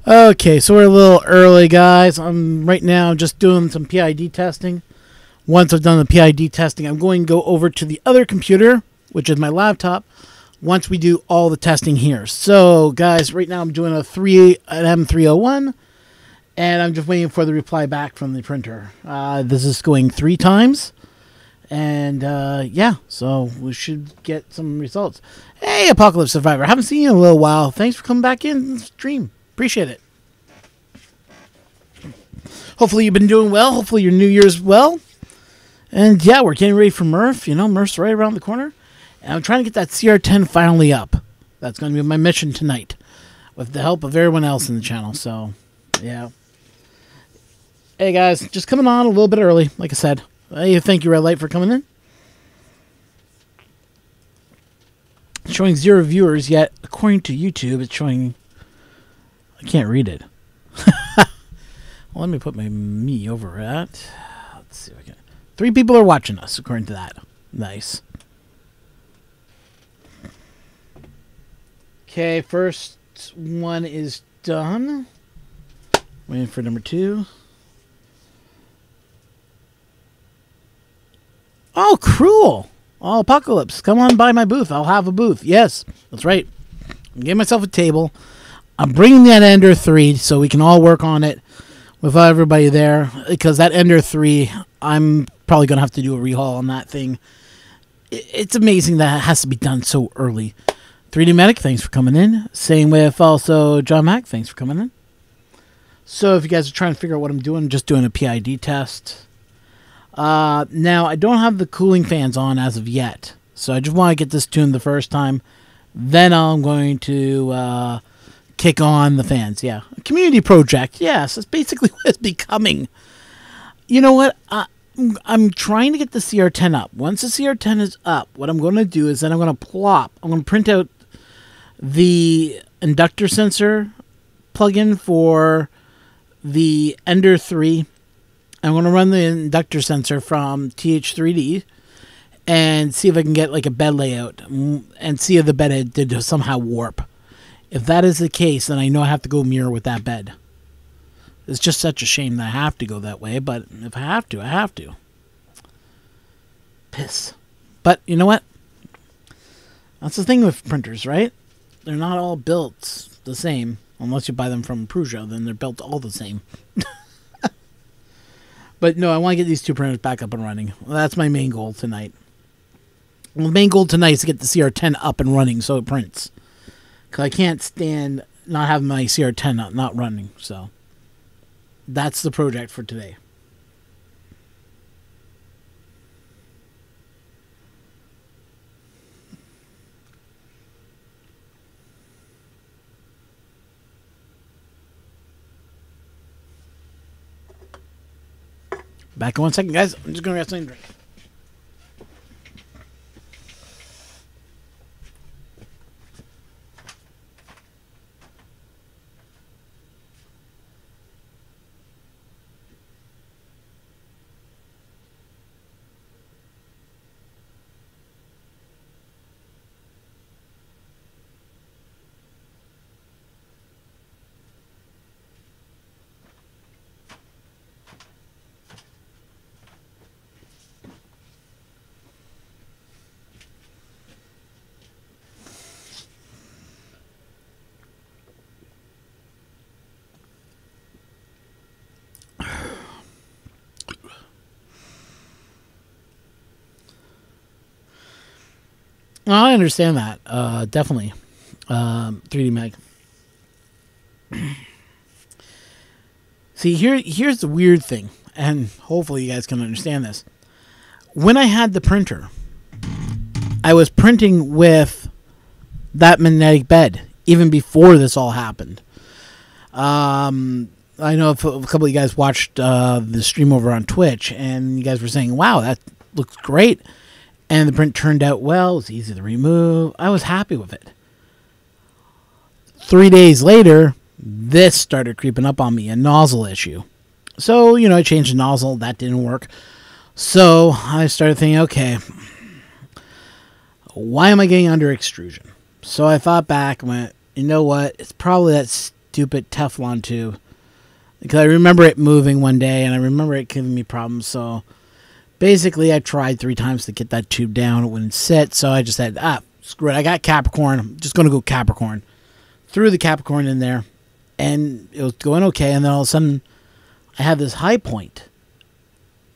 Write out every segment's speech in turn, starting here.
Okay, so we're a little early, guys. I'm right now just doing some PID testing. Once I've done the PID testing, I'm going to go over to the other computer, which is my laptop, once we do all the testing here. So, guys, right now I'm doing an M301, and I'm just waiting for the reply back from the printer. This is going 3 times, and yeah, so we should get some results. Hey, Apocalypse Survivor, I haven't seen you in a little while. Thanks for coming back in and stream. Appreciate it. Hopefully you've been doing well. Hopefully your New Year's well. And yeah, we're getting ready for Murph. You know, Murph's right around the corner. And I'm trying to get that CR10 finally up. That's going to be my mission tonight, with the help of everyone else in the channel. So, yeah. Hey guys, just coming on a little bit early, like I said. Hey, thank you, Red Light, for coming in. Showing 0 viewers, yet according to YouTube, it's showing... I can't read it. Well, let me put my me over at... Let's see if I can... 3 people are watching us, according to that. Nice. Okay, first one is done. Waiting for number 2. Oh, cruel! Oh, Apocalypse, come on by my booth. I'll have a booth. Yes, that's right. I'm getting myself a table. I'm bringing that Ender 3 so we can all work on it with everybody there. Because that Ender 3, I'm probably going to have to do a rehaul on that thing. It's amazing that it has to be done so early. 3D Medic, thanks for coming in. Same with also John Mack, thanks for coming in. So if you guys are trying to figure out what I'm doing, I'm just doing a PID test. Now, I don't have the cooling fans on as of yet. So I just want to get this tuned the first time. Then I'm going to... kick on the fans, yeah. A community project, yes. That's basically what it's becoming. You know what? I'm trying to get the CR10 up. Once the CR10 is up, what I'm going to do is then I'm going to print out the inductor sensor plugin for the Ender 3. I'm going to run the inductor sensor from TH3D and see if I can get like a bed layout and see if the bed did somehow warp. If that is the case, then I know I have to go mirror with that bed. It's just such a shame that I have to go that way, but if I have to, I have to. Piss. But you know what? That's the thing with printers, right? They're not all built the same. Unless you buy them from Prusa, then they're built all the same. But no, I want to get these 2 printers back up and running. Well, that's my main goal tonight. Well, the main goal tonight is to get the CR10 up and running so it prints. Because I can't stand not having my CR10 not running. So that's the project for today. Back in 1 second, guys. I'm just going to grab something to drink. Oh, I understand that. Definitely. 3D Mag. See, here's the weird thing, and hopefully you guys can understand this. When I had the printer, I was printing with that magnetic bed, even before this all happened. I know a couple of you guys watched the stream over on Twitch, and you guys were saying, wow, that looks great. And the print turned out well. It was easy to remove. I was happy with it. 3 days later, this started creeping up on me, a nozzle issue. So, you know, I changed the nozzle. That didn't work. So I started thinking, okay, why am I getting under extrusion? So I thought back and went, you know what? It's probably that stupid Teflon tube. Because I remember it moving one day, and I remember it giving me problems. So basically, I tried 3 times to get that tube down. It wouldn't sit, so I just said, screw it. I got Capricorn. I'm just going to go Capricorn. Threw the Capricorn in there, and it was going okay. And then all of a sudden, I had this high point.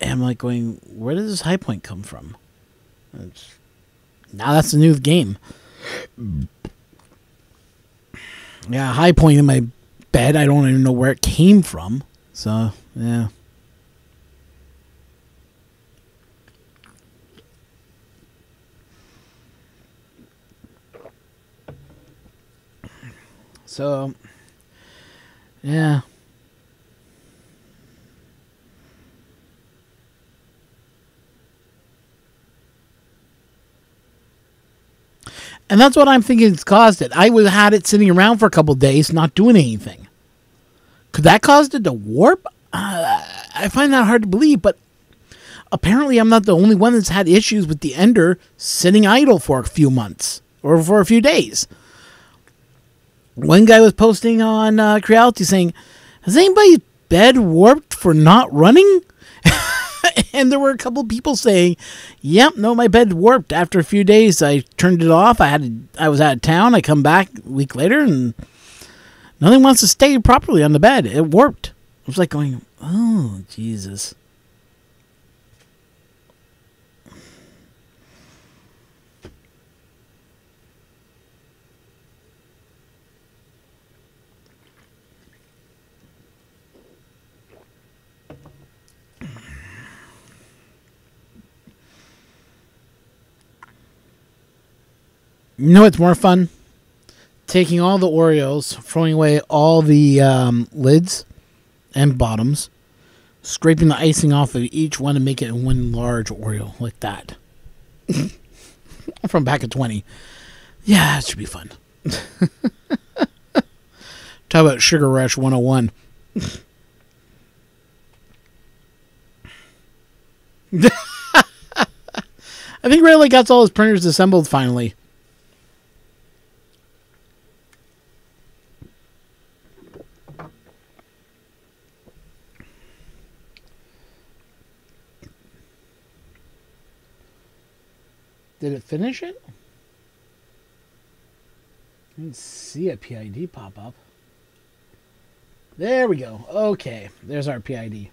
And I'm like going, where did this high point come from? Now that's the new game. Yeah, high point in my bed. I don't even know where it came from. So, yeah. So, yeah. And that's what I'm thinking has caused it. I had it sitting around for a couple of days, not doing anything. Could that cause it to warp? I find that hard to believe, but apparently I'm not the only one that's had issues with the Ender sitting idle for a few months or for a few days. One guy was posting on Creality saying, has anybody's bed warped for not running? And there were a couple people saying, yep, no, my bed warped after a few days. I turned it off. I was out of town. I come back a week later and nothing wants to stay properly on the bed. It warped. I was like going, oh, Jesus. You know what's more fun? Taking all the Oreos, throwing away all the lids and bottoms, scraping the icing off of each one and make it one large Oreo like that. From back at 20. Yeah, it should be fun. Talk about Sugar Rush 101. I think Rayleigh got all his printers assembled finally. Did it finish it? I didn't see a PID pop up. There we go. Okay, there's our PID.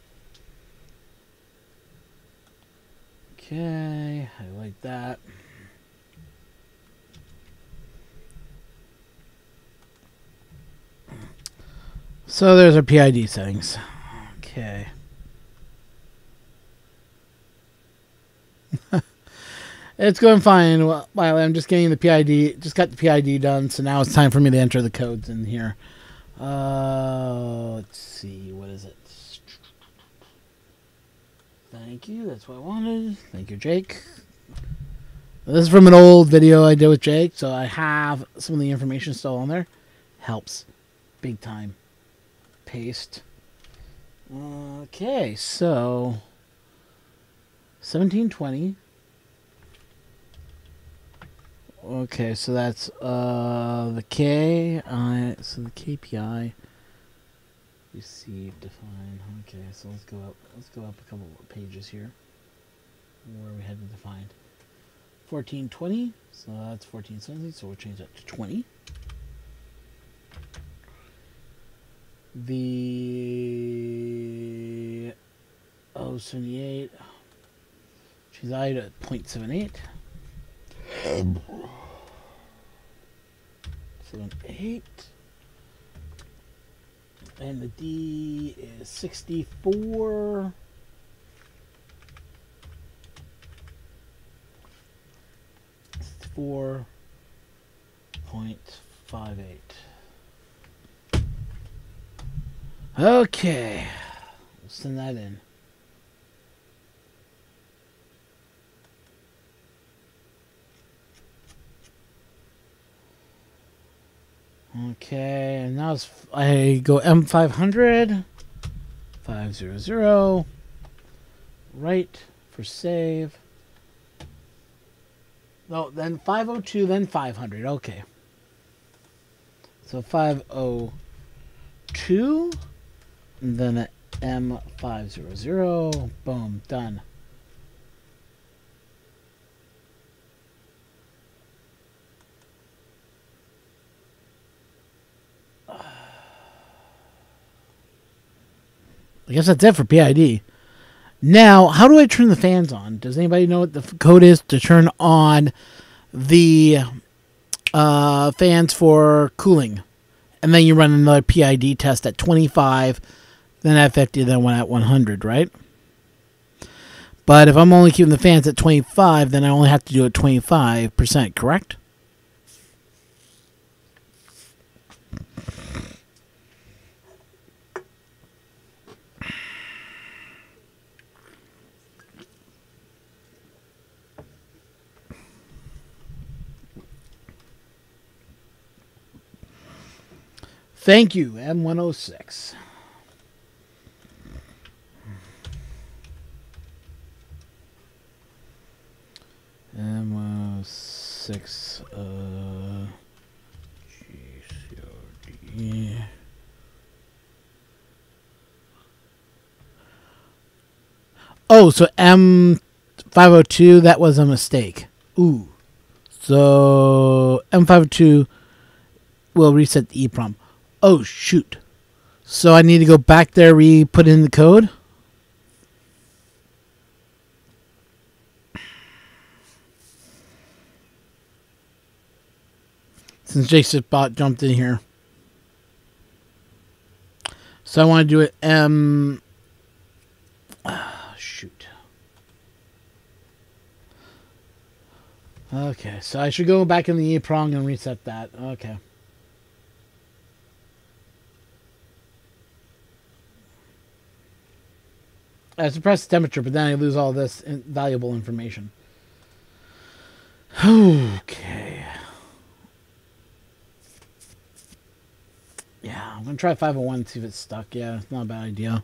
Okay, I like that. So there's our PID settings. Okay. It's going fine. Well, I'm just getting the PID. Just got the PID done, so now it's time for me to enter the codes in here. Let's see. What is it? Thank you. That's what I wanted. Thank you, Jake. This is from an old video I did with Jake, so I have some of the information still on there. Helps. Big time. Paste. Okay, so 1720. Okay, so that's the K. So the KPI receive define. Okay, so let's go up. Let's go up a couple of pages here. Where we had to define 1420. So that's 1470. So we'll change that to 20. The 078. She's I at 0.78. 78. And the D is 64. 4.58. Okay. We'll send that in. Okay, and now I go M500, 500, right for save. No, then 502, then 500. Okay. So 502. 502, and then a M500. Boom, done. I guess that's it for PID. Now, how do I turn the fans on? Does anybody know what the code is to turn on the fans for cooling? And then you run another PID test at 25, then at 50, then one at 100, right? But if I'm only keeping the fans at 25, then I only have to do it 25%, correct? Thank you, M106. M106, GCOD. Oh, so M502, that was a mistake. Ooh. So M502 will reset the EEPROM. Oh, shoot. So I need to go back there, put in the code? Since Jason Bot jumped in here. So I want to do it shoot. Okay, so I should go back in the EEPROM and reset that. Okay. I suppress the temperature, but then I lose all this valuable information. Okay. Yeah, I'm going to try 501 and see if it's stuck. Yeah, it's not a bad idea.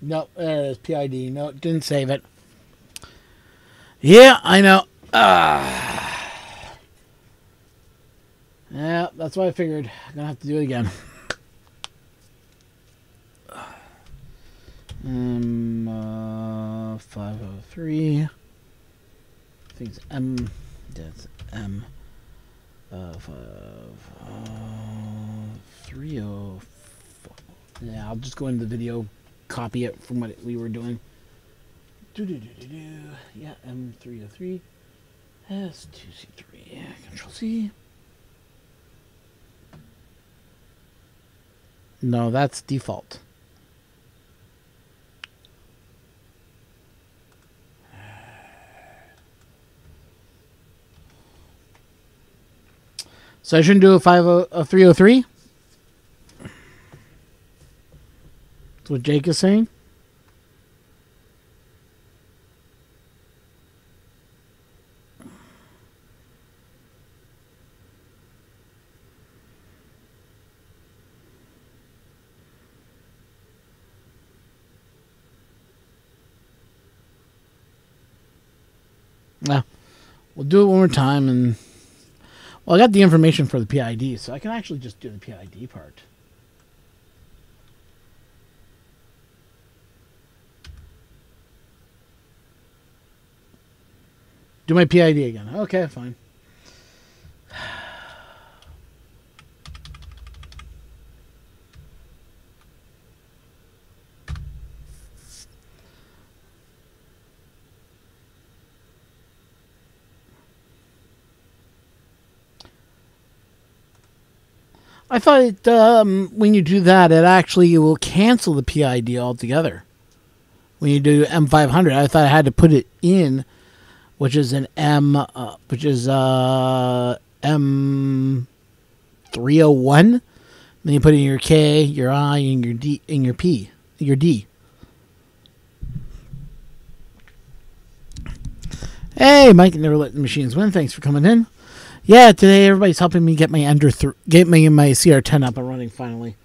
Nope, there it is, PID. No, didn't save it. Yeah, I know. Yeah, that's what I figured. I'm gonna have to do it again. 503. I think it's M. That's M. 304. Yeah, I'll just go into the video, copy it from what we were doing. Yeah, M303. S2C3. Control C. No, that's default. So I shouldn't do a 303? That's what Jake is saying. Yeah, we'll do it one more time, and well, I got the information for the PID, so I can actually just do the PID part. Do my PID again. Okay, fine. I thought when you do that, it actually will cancel the PID altogether. When you do M500, I thought I had to put it in, which is an M301. Then you put in your K, your I, and your D, and your P, your D. Hey, Mike, never let the machines win. Thanks for coming in. Yeah, today everybody's helping me get my get me my CR10 up and running finally.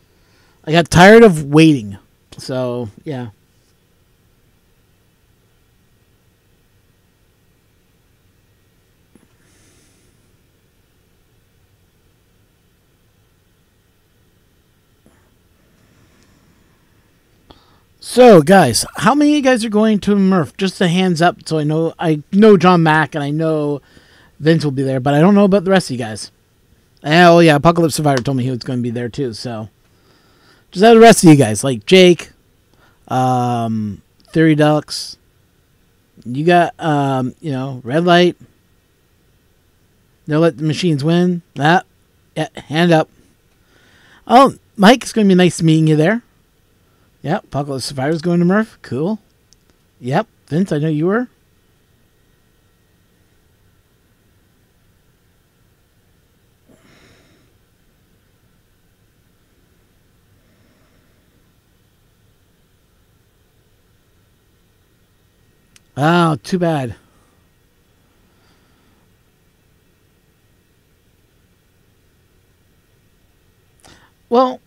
I got tired of waiting, so yeah. So, guys, how many of you guys are going to Murph? Just the hands up, so I know. I know John Mack and I know Vince will be there, but I don't know about the rest of you guys. Oh yeah, Apocalypse Survivor told me he was going to be there too. So, just have the rest of you guys, like Jake, Theory Ducks. You got, Red Light. They'll let the machines win. That, yeah, hand up. Oh, Mike, it's going to be nice meeting you there. Yep, Apocalypse Survivor's going to Murph. Cool. Yep, Vince, I know you were. Oh, too bad. Well,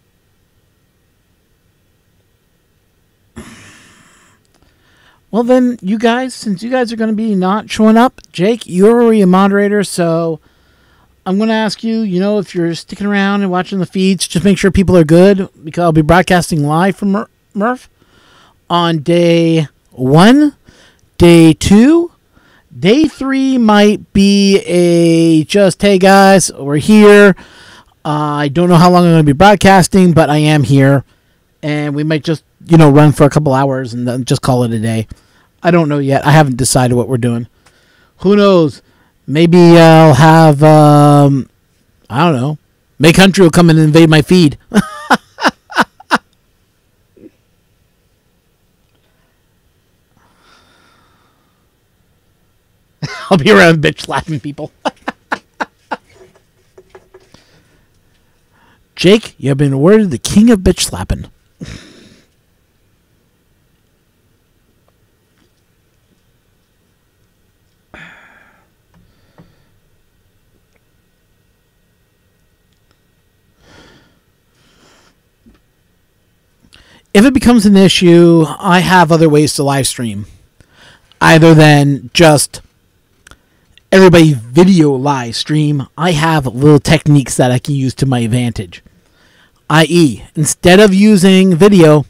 then you guys, since you guys are going to be not showing up, Jake, you're already a moderator, so I'm going to ask you, if you're sticking around and watching the feeds, just make sure people are good, because I'll be broadcasting live from Murph on day 1, day 2. Day 3 might be hey guys, we're here. I don't know how long I'm going to be broadcasting, but I am here. And we might just, run for a couple hours and then just call it a day. I don't know yet. I haven't decided what we're doing. Who knows? Maybe I'll have, I don't know. May Country will come and invade my feed. I'll be around bitch slapping people. Jake, you have been awarded the king of bitch slapping. If it becomes an issue, I have other ways to live stream. Either than just everybody video live stream, I have little techniques that I can use to my advantage. I.e., instead of using video,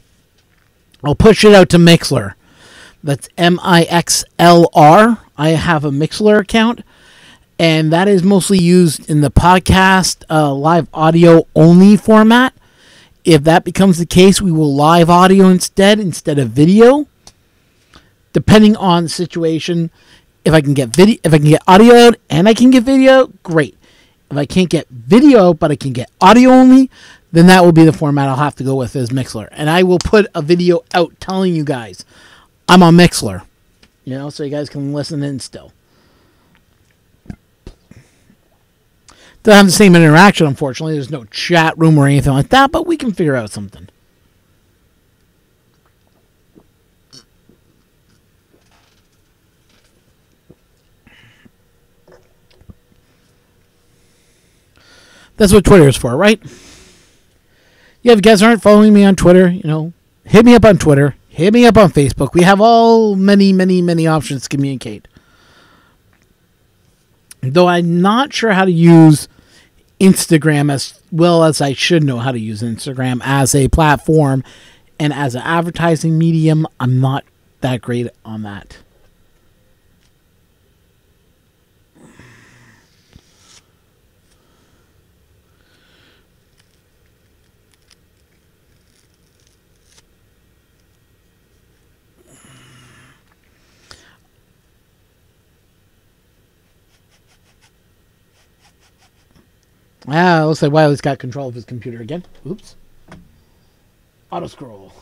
I'll push it out to Mixlr. That's Mixlr. I have a Mixlr account, and that is mostly used in the podcast live audio only format. If that becomes the case, we will live audio instead of video. Depending on the situation, if I can get audio out and I can get video, great. If I can't get video but I can get audio only, then that will be the format I'll have to go with as Mixlr. And I will put a video out telling you guys I'm on Mixlr, so you guys can listen in still. Don't have the same interaction, unfortunately. There's no chat room or anything like that, but we can figure out something. That's what Twitter is for, right? Yeah, if you guys aren't following me on Twitter, hit me up on Twitter. Hit me up on Facebook. We have all many, many, many options to communicate. Though I'm not sure how to use Instagram as well as I should know how to use Instagram as a platform and as an advertising medium. I'm not that great on that. Looks like Wiley's got control of his computer again. Oops. Auto scroll.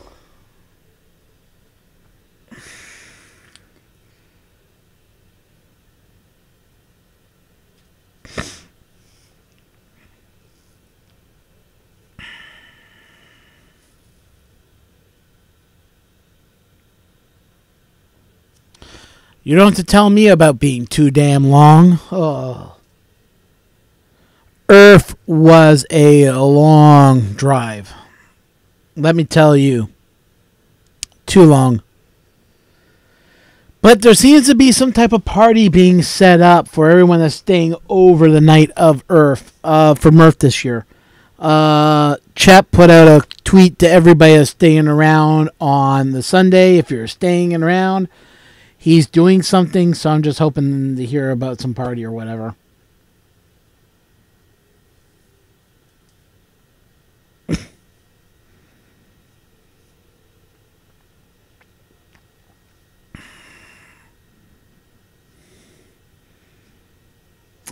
You don't have to tell me about being too damn long. Oh. Earth was a long drive. Let me tell you. Too long. But there seems to be some type of party being set up for everyone that's staying over the night of Earth, for Murph this year. Chet put out a tweet to everybody that's staying around on the Sunday. If you're staying around, he's doing something, so I'm just hoping to hear about some party or whatever.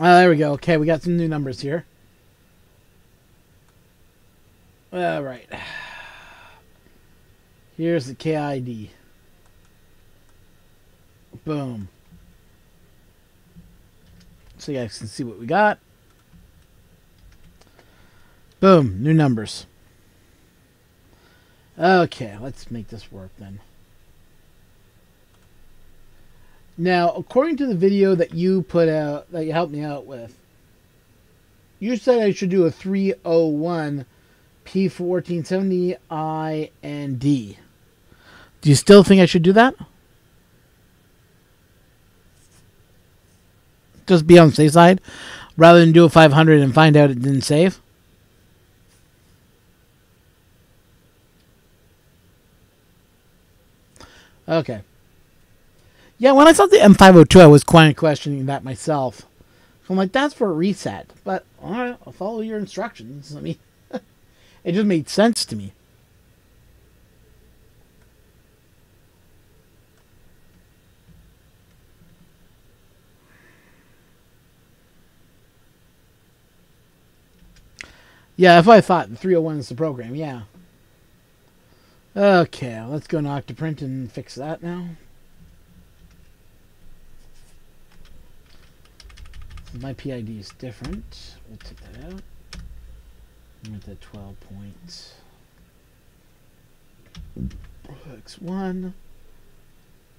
There we go. Okay, we got some new numbers here. All right. Here's the KID. Boom. So you guys can see what we got. Boom. New numbers. Okay, let's make this work then. Now, according to the video that you put out, that you helped me out with, you said I should do a 301 P1470 I and D. Do you still think I should do that? Just be on the safe side, rather than do a 500 and find out it didn't save? Okay. Yeah, when I saw the M502, I was quite questioning that myself. I'm like, that's for a reset. But, alright, I'll follow your instructions. I mean, it just made sense to me. Yeah, if I thought the 301 is the program, yeah. Okay, let's go to Octoprint and fix that now. My PID is different. We'll take that out. I'm at 12.61.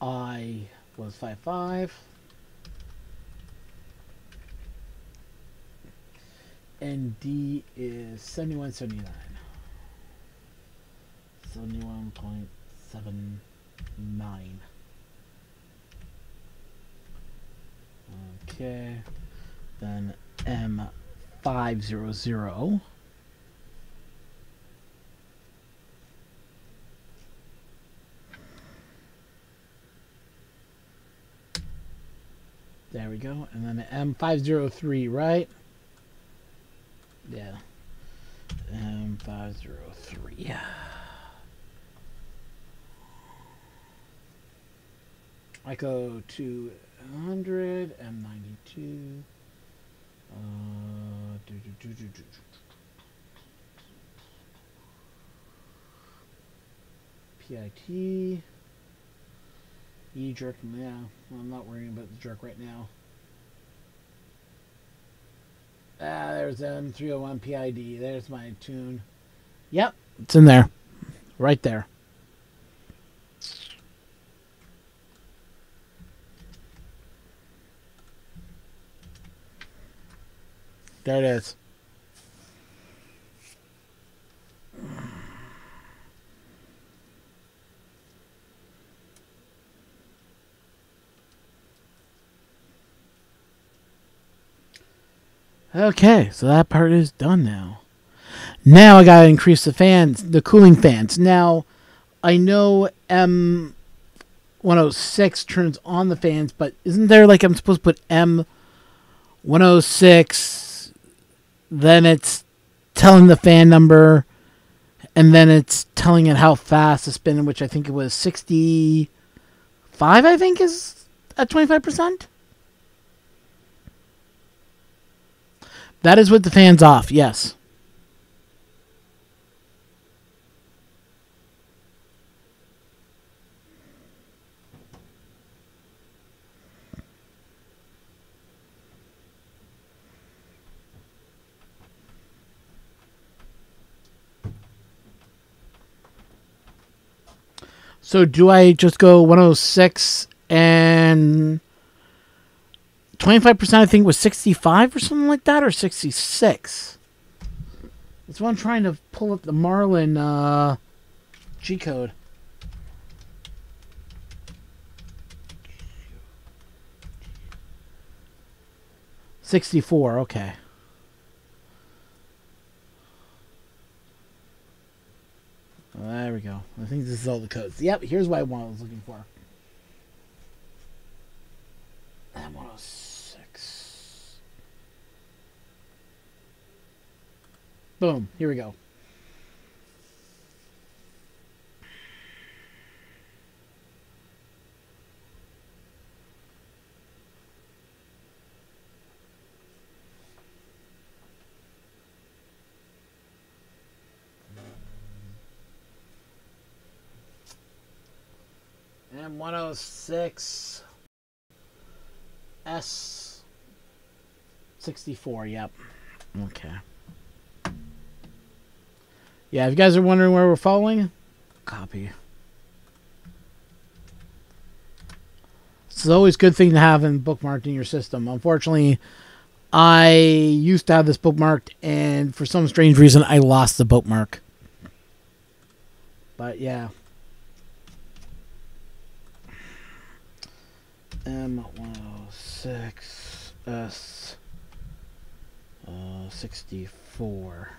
I was 5.5. And D is 71.79. 71.79. Okay. Then M500. There we go. And then M503, right? Yeah. M503. I go to 100, M92. PIT. E jerk. Yeah, I'm not worrying about the jerk right now. There's M301 PID. There's my tune. Yep, it's in there. Right there. There it is. Okay, so that part is done now. Now I gotta increase the fans, the cooling fans. Now, I know M106 turns on the fans, but isn't there like I'm supposed to put M106, then it's telling the fan number, and then it's telling it how fast it's spinning, which I think it was 65, I think, is at 25%? That is with the fans off, yes. So do I just go 106 and 25%? I think was 65 or something like that, or 66. That's why I'm trying to pull up the Marlin G code. $64. Okay. There we go. I think this is all the codes. Yep, here's what I was looking for. M106. Boom. Here we go. M106 S64. Yep. Okay. Yeah, if you guys are wondering where we're following, copy. It's always a good thing to have in bookmarked in your system. Unfortunately, I used to have this bookmarked, and for some strange reason, I lost the bookmark. But yeah. M106 S 64.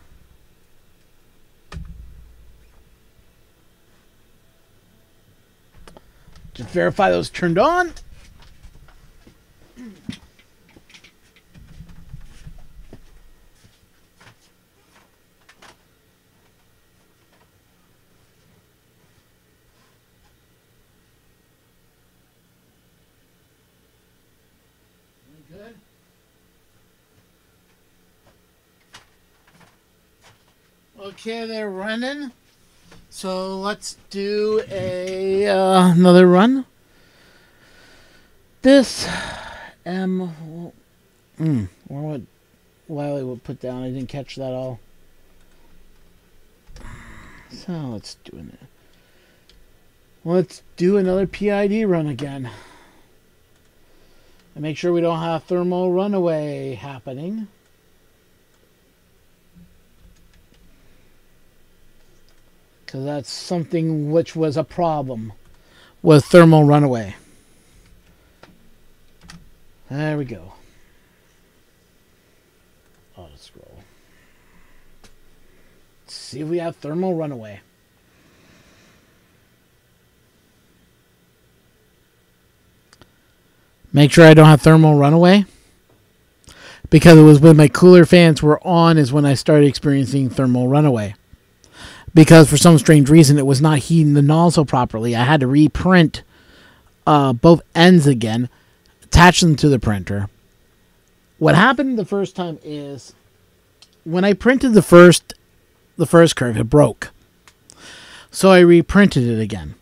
Just verify those turned on. Good. Okay, they're running. So let's do a another run. This or what Wiley would put down. I didn't catch that all. So let's do it. Let's do another PID run again. And make sure we don't have thermal runaway happening. Because that's something which was a problem with thermal runaway. There we go. Auto scroll. Let's see if we have thermal runaway. Make sure I don't have thermal runaway. Because it was when my cooler fans were on is when I started experiencing thermal runaway. Because for some strange reason it was not heating the nozzle properly. I had to reprint both ends again, attach them to the printer. What happened the first time is when I printed the first curve, it broke. So I reprinted it again.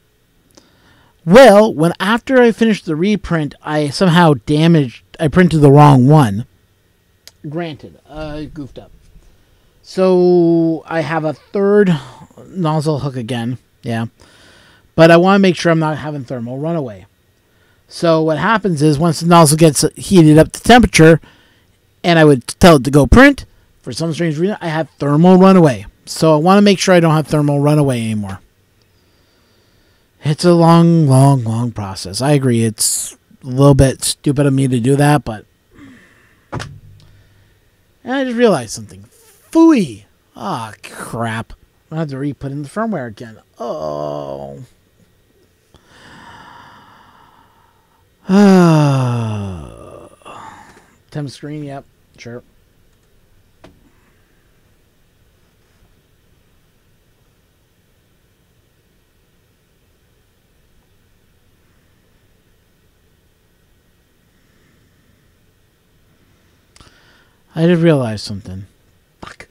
Well, after I finished the reprint, I somehow I printed the wrong one. Granted, I goofed up. So I have a third nozzle hook again, yeah. But I want to make sure I'm not having thermal runaway. So what happens is once the nozzle gets heated up to temperature, and I would tell it to go print, for some strange reason, I have thermal runaway. So I want to make sure I don't have thermal runaway anymore. It's a long, long, long process. I agree. It's a little bit stupid of me to do that, but... And I just realized something. Phooey! Ah, crap. I have to re-put in the firmware again. Oh. Temp screen, yep. Sure. I did realize something. Fuck.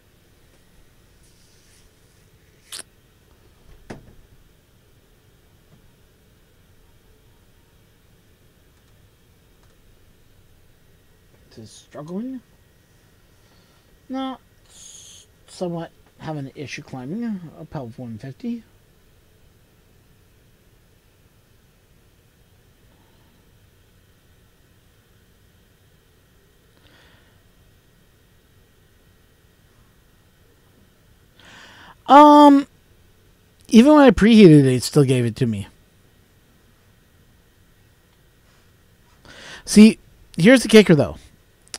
Is struggling? No. Somewhat having an issue climbing a Pelv 150. Even when I preheated it still gave it to me. See, here's the kicker though.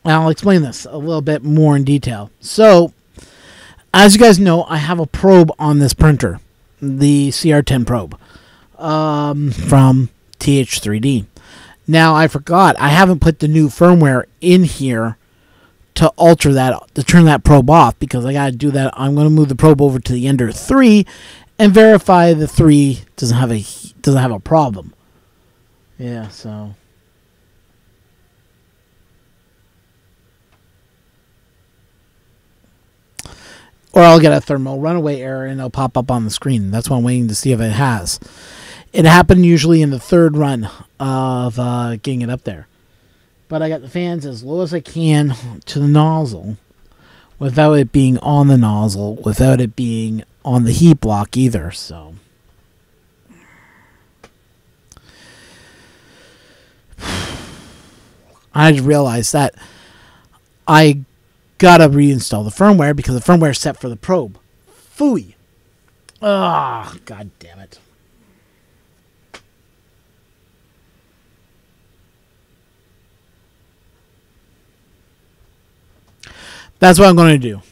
And I'll explain this a little bit more in detail. So, as you guys know, I have a probe on this printer, the CR10 probe from TH3D. Now, I forgot, I haven't put the new firmware in here to alter that, to turn that probe off, because I got to do that. I'm going to move the probe over to the Ender 3 and verify the 3 doesn't have a problem. Yeah, so... Or I'll get a thermal runaway error and it'll pop up on the screen. That's what I'm waiting to see if it has. It happened usually in the third run of getting it up there. But I got the fans as low as I can to the nozzle without it being on the nozzle, without it being on the heat block either. So I just realized that I gotta reinstall the firmware because the firmware is set for the probe. Phooey. Ah, god damn it. That's what I'm going to do.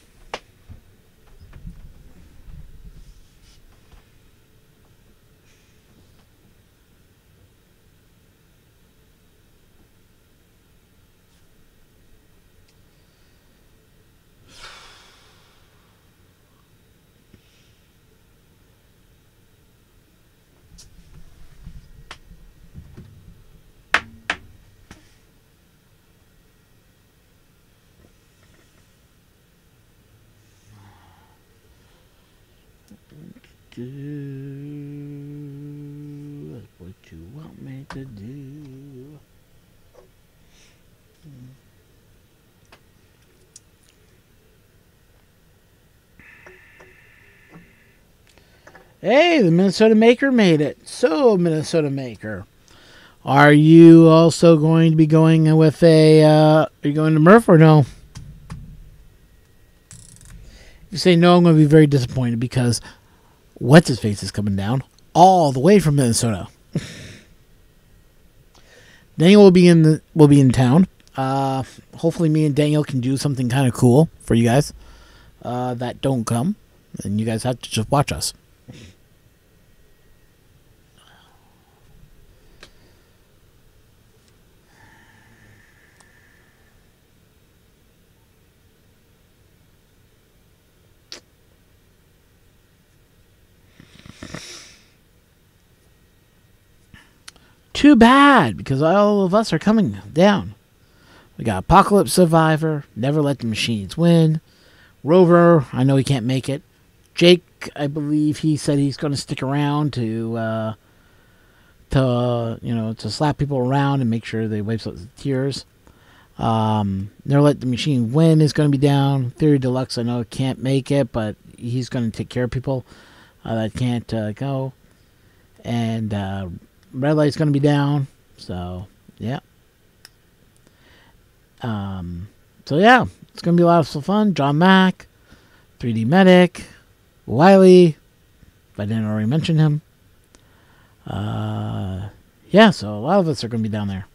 Do what you want me to do. Hey, the Minnesota Maker made it. So, Minnesota Maker, are you also going to be going with a, are you going to Murph or no? If you say no, I'm going to be very disappointed because What's-His-Face is coming down all the way from Minnesota. Daniel will be in town. Hopefully me and Daniel can do something kind of cool for you guys that don't come. And you guys have to just watch us. Too bad, because all of us are coming down. We got Apocalypse Survivor, Never Let the Machines Win, Rover, I know he can't make it. Jake, I believe he said he's going to stick around to slap people around and make sure they wipes out the tears. Never Let the Machine Win is going to be down. Theory Deluxe, I know can't make it, but he's going to take care of people that can't go. And Red Light's going to be down. So, yeah. So, yeah. It's going to be a lot of fun. John Mack, 3D Medic, Wiley, if I didn't already mention him. Yeah, so a lot of us are going to be down there.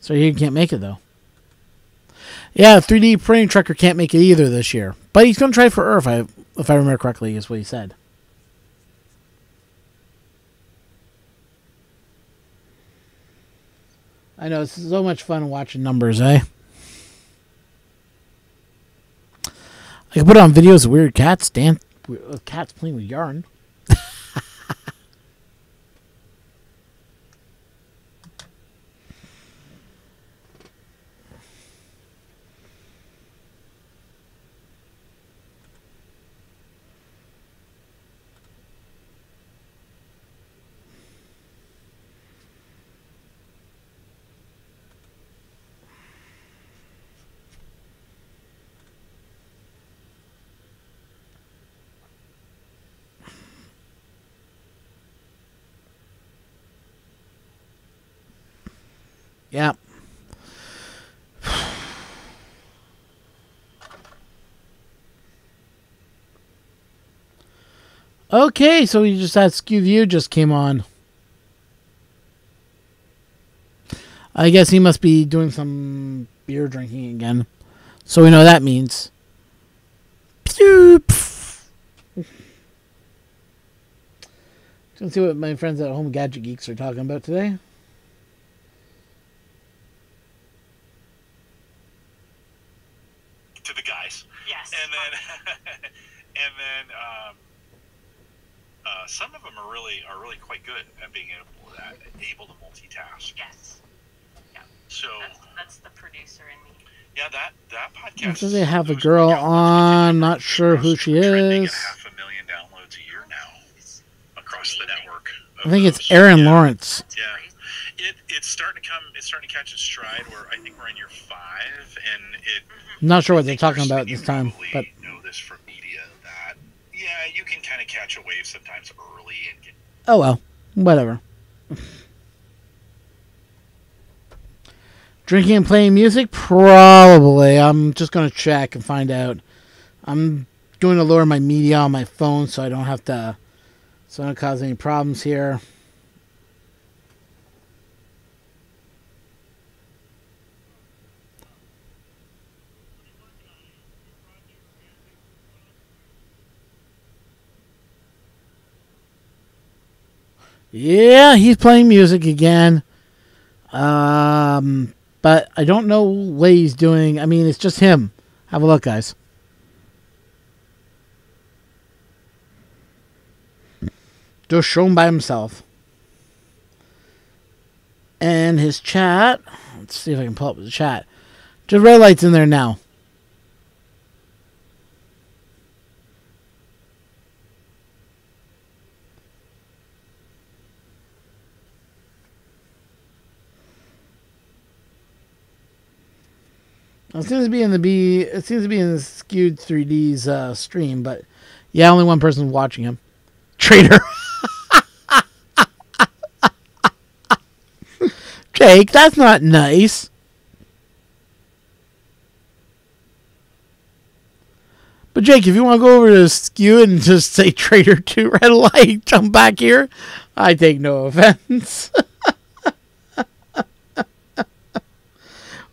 So he can't make it, though. Yeah, 3D Printing Trucker can't make it either this year. But he's going to try for Earth, if I remember correctly, is what he said. I know, it's so much fun watching numbers, eh? I can put on videos of weird cats cats playing with yarn. Yeah. Okay, so we just had Skew View just came on. I guess he must be doing some beer drinking again. So we know what that means. Let's see what my friends at Home Gadget Geeks are talking about today. To the guys. Yes. And then some of them are really quite good at being able to multitask. Yes. Yeah. So that's the producer in me. Yeah, that podcast. So they have a girl on, not sure who she is. 500,000 downloads a year now across the network. I think it's Aaron Lawrence. Yeah, it's starting to catch its stride. Where I think we're in year 5, and I'm not sure what they're talking about this time, but you know this from media that you can kind of catch a wave sometimes early and get. Oh well, whatever. Drinking and playing music? Probably. I'm just going to check and find out. I'm going to lower my media on my phone so I don't have to... So I don't cause any problems here. Yeah, he's playing music again. But I don't know what he's doing. I mean, it's just him. Have a look, guys. Just shown by himself. And his chat. Let's see if I can pull up the chat. Just red lights in there now. It seems to be in the Skewed 3D's stream, but yeah, only one person's watching him. Traitor. Jake, that's not nice. But Jake, if you want to go over to Skew and just say traitor to red light, jump back here, I take no offense.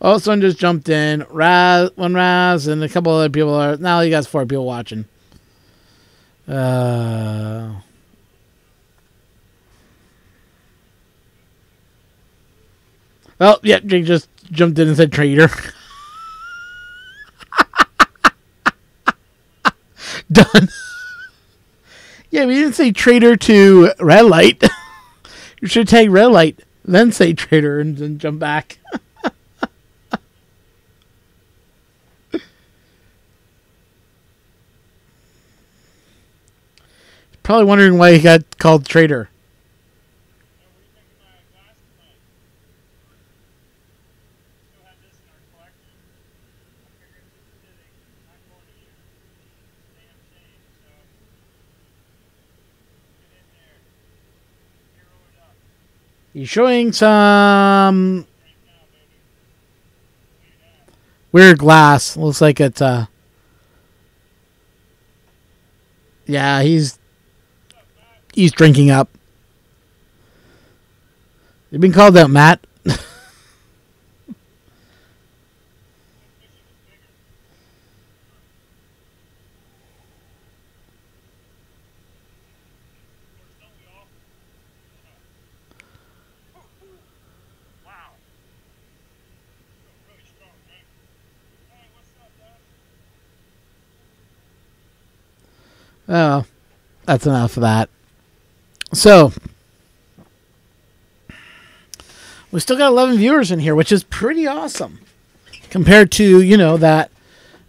Oh, someone just jumped in. Raz, and a couple other people are... Now you got 4 people watching. Well, yeah, Jake just jumped in and said traitor. Done. Yeah, we didn't say traitor to red light. You should take red light, then say traitor, and then jump back. Probably wondering why he got called traitor. He's showing some weird glass. Looks like it's yeah, he's drinking up. You've been called out, Matt. Oh, that's enough of that. So, we still got 11 viewers in here, which is pretty awesome. Compared to, I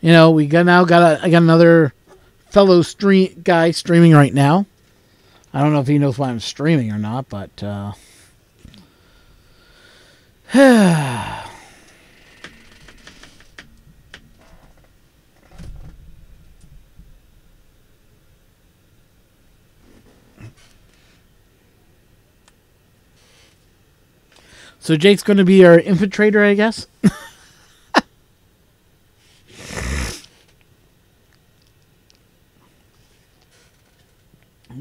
got another fellow guy streaming right now. I don't know if he knows why I'm streaming or not, but So Jake's going to be our infiltrator, I guess.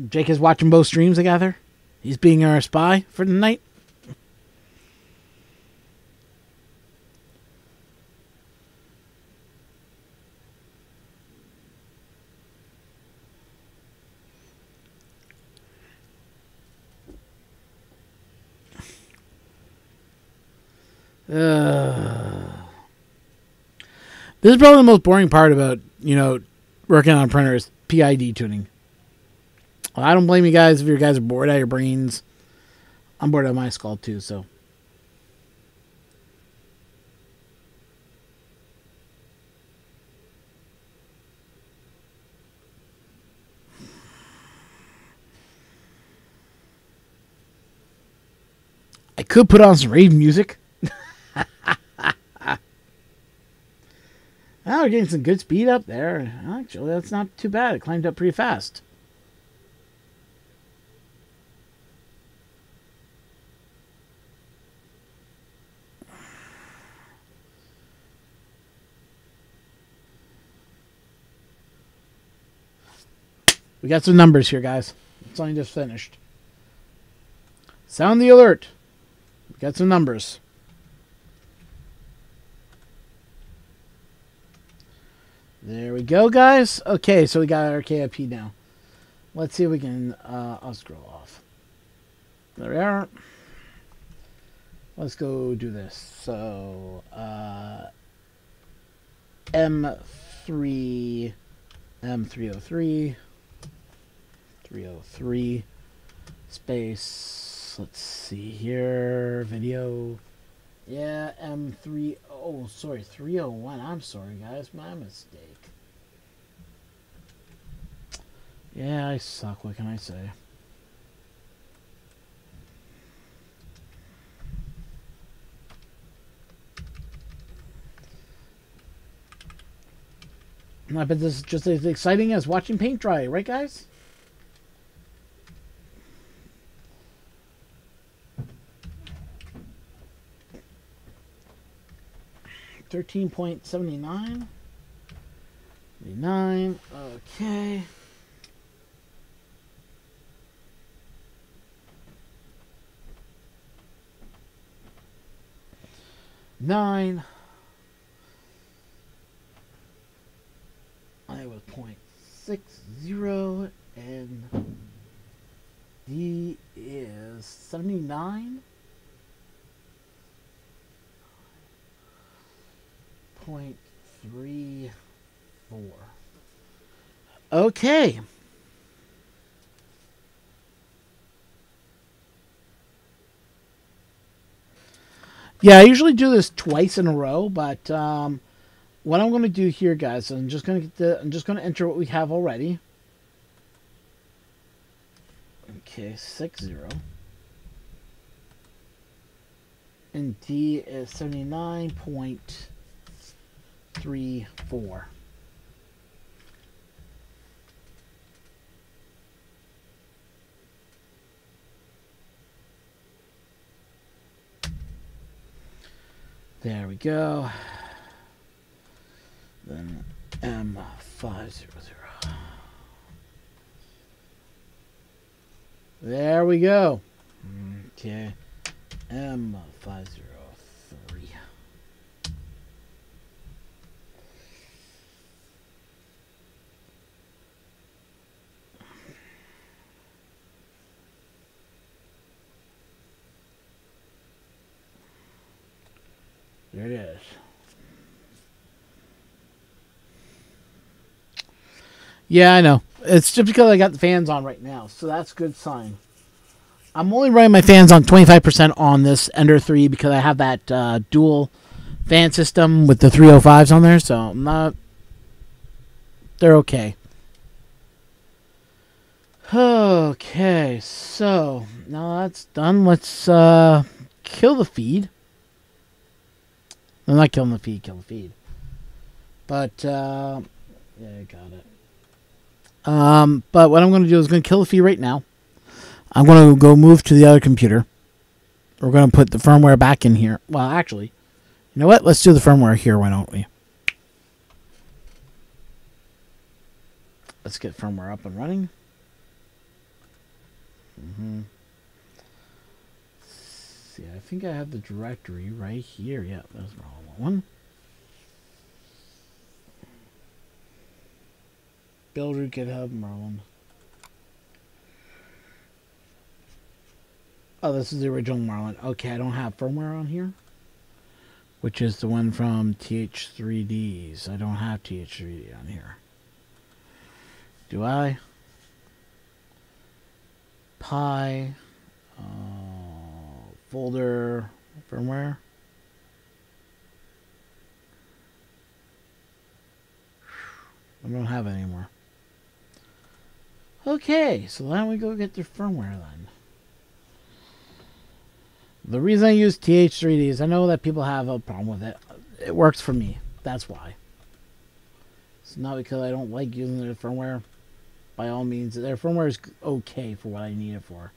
Jake is watching both streams, I gather. He's being our spy for the night. This is probably the most boring part about, working on a printer is PID tuning. Well, I don't blame you guys if you guys are bored out of your brains. I'm bored out of my skull too, so. I could put on some rave music. Oh, we're getting some good speed up there. Actually, that's not too bad. It climbed up pretty fast. We got some numbers here, guys. It's only just finished. Sound the alert. We got some numbers. There we go, guys. Okay, so we got our KIP now. Let's see if we can... I'll scroll off. There we are. Let's go do this. So, M3... M303... 303... Space... Let's see here... Video... Yeah, M3... Oh, sorry, 301. I'm sorry, guys. My mistake. Yeah, I suck. What can I say? I bet this is just as exciting as watching paint dry, right, guys? $13.79. 39. Okay. Nine. I was 0.60 and D is 79. 0.34. Okay. Yeah, I usually do this twice in a row, but what I'm going to do here, guys, I'm just going to enter what we have already. Okay, 60. And D is 79.34. There we go. Then M500. There we go. Okay. M503. There it is. Yeah, I know. It's just because I got the fans on right now, so that's a good sign. I'm only running my fans on 25% on this Ender 3 because I have that dual fan system with the 305s on there, so I'm not... They're okay. Okay, so now that's done. Let's kill the feed. I'm not killing the feed, kill the feed. But, yeah, I got it. But what I'm going to do is going to kill the feed right now. I'm going to go move to the other computer. we're going to put the firmware back in here. Well, actually, you know what? Let's do the firmware here. Why don't we? Let's get firmware up and running. See, I think I have the directory right here. Yeah, that's the wrong one. Builder, GitHub, Marlin. Oh, this is the original Marlin. Okay, I don't have firmware on here, which is the one from TH3Ds. I don't have TH3D on here. Do I? Pi, folder, firmware. I don't have it anymore. Okay, so why don't we go get the firmware then? The reason I use TH3D is I know that people have a problem with it. It works for me. That's why. It's not because I don't like using their firmware. By all means, their firmware is okay for what I need it for.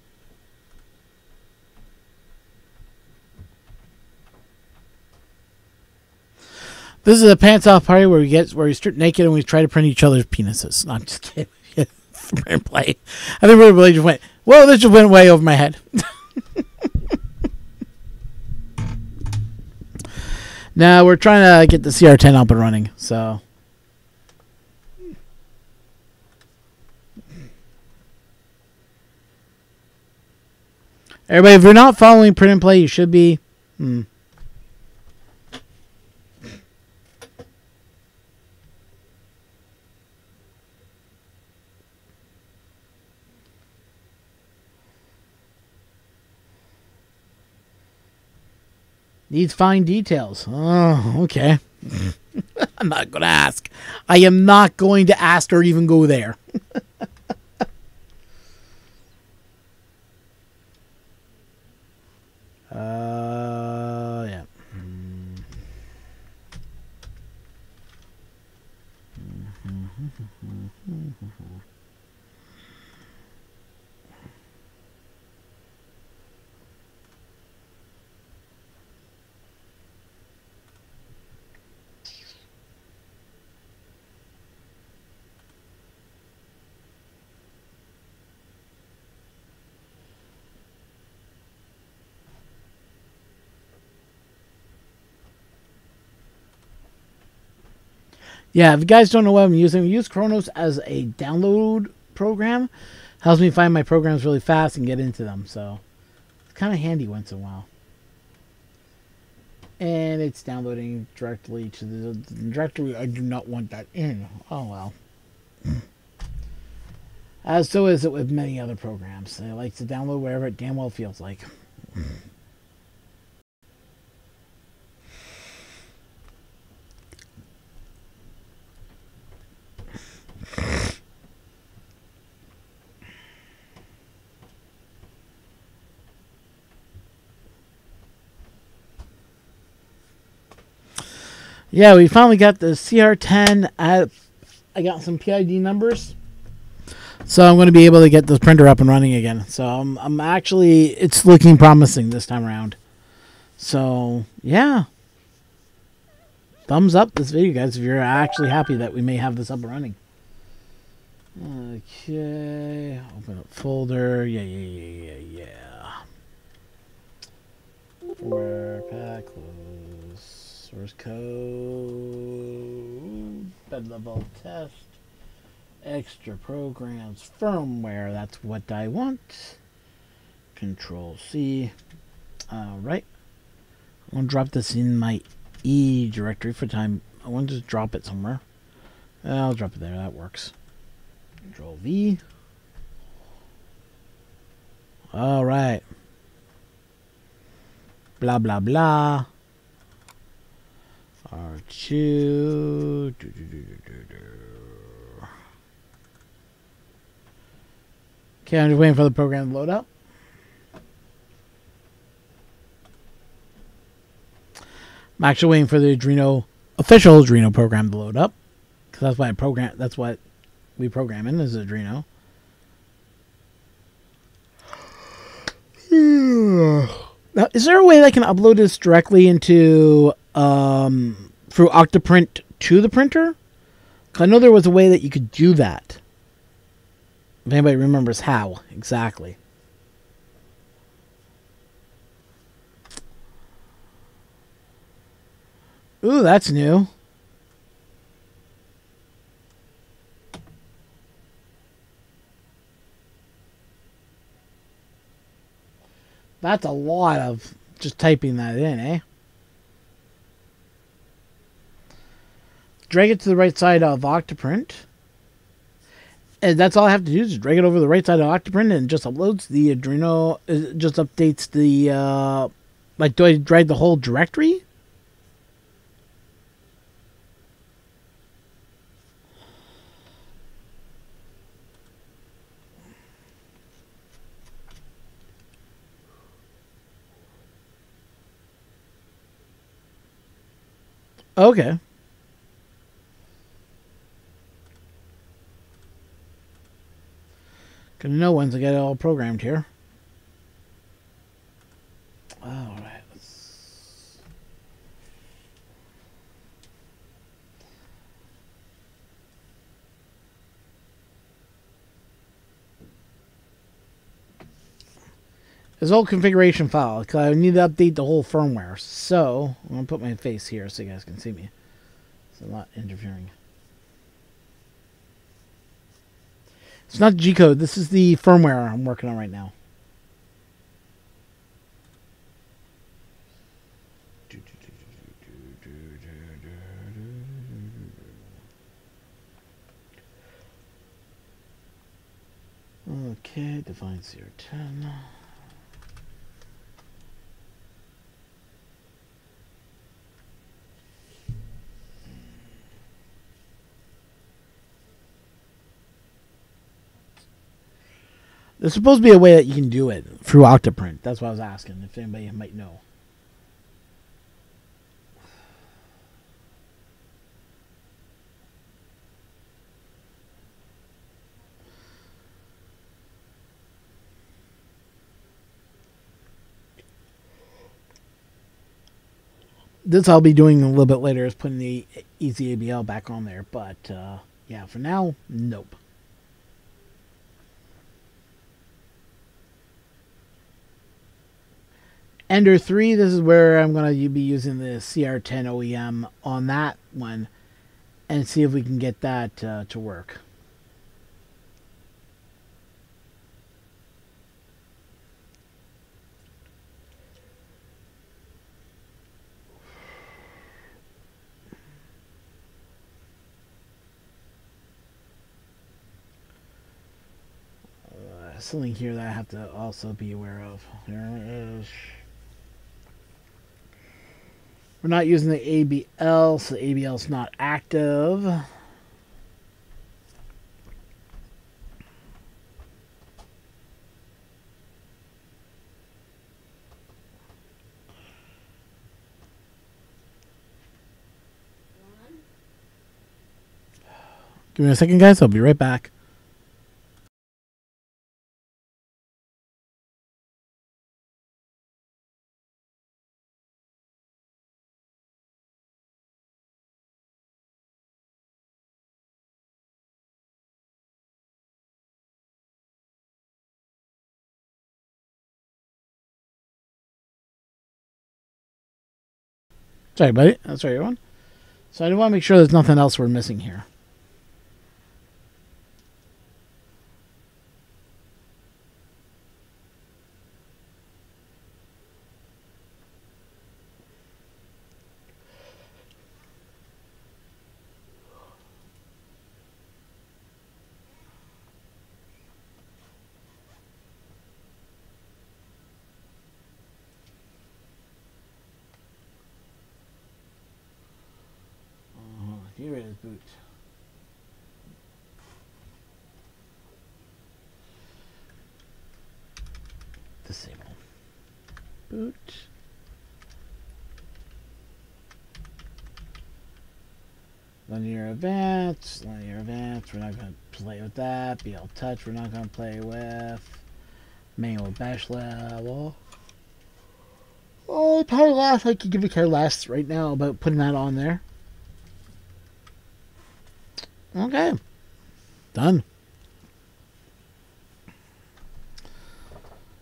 This is a pants off party where we strip naked and we try to print each other's penises. No, I'm just kidding. Print play. I think we really just went, whoa, this just went way over my head. Now we're trying to get the CR10 up and running, so. Everybody, if you're not following print and play, you should be. Needs fine details. Oh, okay. I'm not going to ask. I am not going to ask or even go there. Yeah. Yeah, if you guys don't know what I'm using, I use Chronos as a download program. Helps me find my programs really fast and get into them. So it's kind of handy once in a while. And it's downloading directly to the directory. I do not want that in. Oh, well. As so is it with many other programs. I like to download wherever it damn well feels like. Yeah, we finally got the CR10. I got some PID numbers. So I'm going to be able to get this printer up and running again. So I'm actually, it's looking promising this time around. So, yeah. Thumbs up this video, guys, if you're actually happy that we may have this up and running. Okay. Open up folder. Yeah. Firmware, pack, close, source code, bed level test, extra programs, firmware, that's what I want. Control C. Alright. I'm going to drop this in my E directory for time. I want to just drop it somewhere. I'll drop it there, that works. Control V. Alright. Blah, blah, blah. R2. Okay, I'm just waiting for the program to load up. I'm actually waiting for the Arduino, official Arduino program to load up. Because that's what we program in is Arduino. Now, is there a way that I can upload this directly into through Octoprint to the printer? 'Cause I know there was a way that you could do that. If anybody remembers how exactly. Ooh, that's new. That's a lot of just typing that in, eh? Drag it to the right side of Octoprint. And that's all I have to do is drag it over the right side of Octoprint and it just uploads the Adreno. It just updates the, like, do I drag the whole directory? Okay. Gonna know once I get it all programmed here. Alright. This whole configuration file, because I need to update the whole firmware. So, I'm going to put my face here so you guys can see me. So I'm not interfering. It's not G-code. This is the firmware I'm working on right now. Okay, define CR10. There's supposed to be a way that you can do it through Octoprint. That's what I was asking, if anybody might know. This I'll be doing a little bit later, is putting the Easy ABL back on there. But, yeah, for now, nope. Ender 3, this is where I'm going to be using the CR10 OEM on that one and see if we can get that to work. Something here that I have to also be aware of. There it is. We're not using the ABL, so the ABL is not active. Give me a second, guys. I'll be right back. Sorry, buddy. Sorry, everyone. So I want to make sure there's nothing else we're missing here. Here it is, boot. Disable. Boot. Linear events. Linear events. We're not going to play with that. BL touch. We're not going to play with. Manual bash level. Oh, probably last. I could give a care less right now about putting that on there. Okay. Done.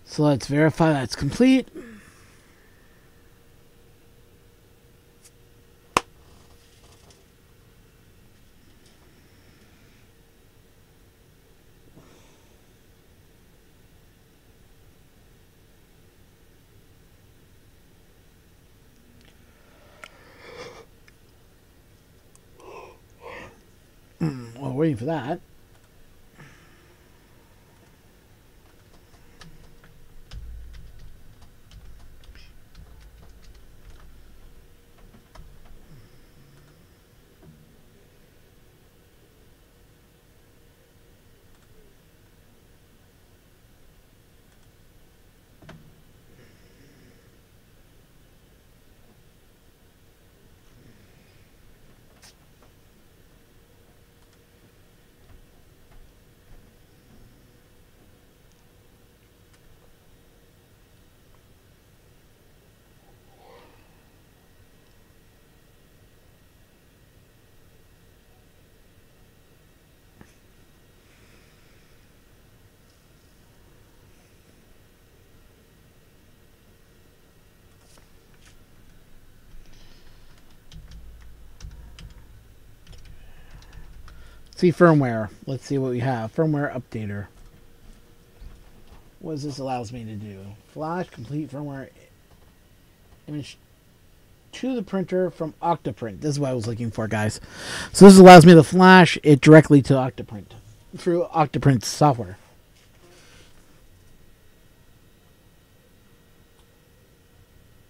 So let's verify that's complete. While waiting for that. See firmware. Let's see what we have. Firmware updater. What does this allows me to do? Flash complete firmware image to the printer from Octoprint. This is what I was looking for, guys. So this allows me to flash it directly to Octoprint through Octoprint's software.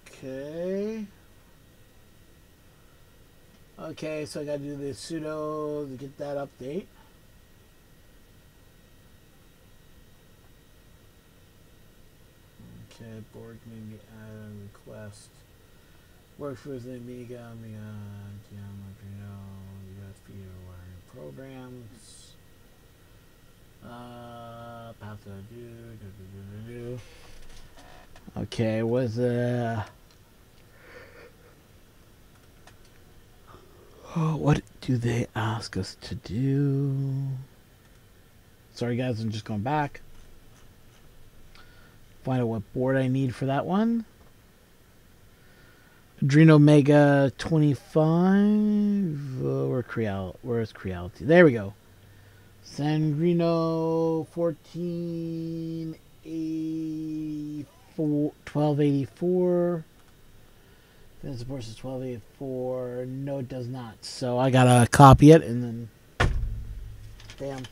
Okay. Okay, so I got to do the sudo to get that update. Okay, board maybe add a request. Works with Amiga, USB wiring programs. Path to do. Okay, was what do they ask us to do? Sorry guys, I'm just going back. Find out what board I need for that one. Adreno Mega 25. Where's Creality? There we go. Sangrino 1284. Then supports 1284. No, it does not. So I gotta copy it and then. Damn.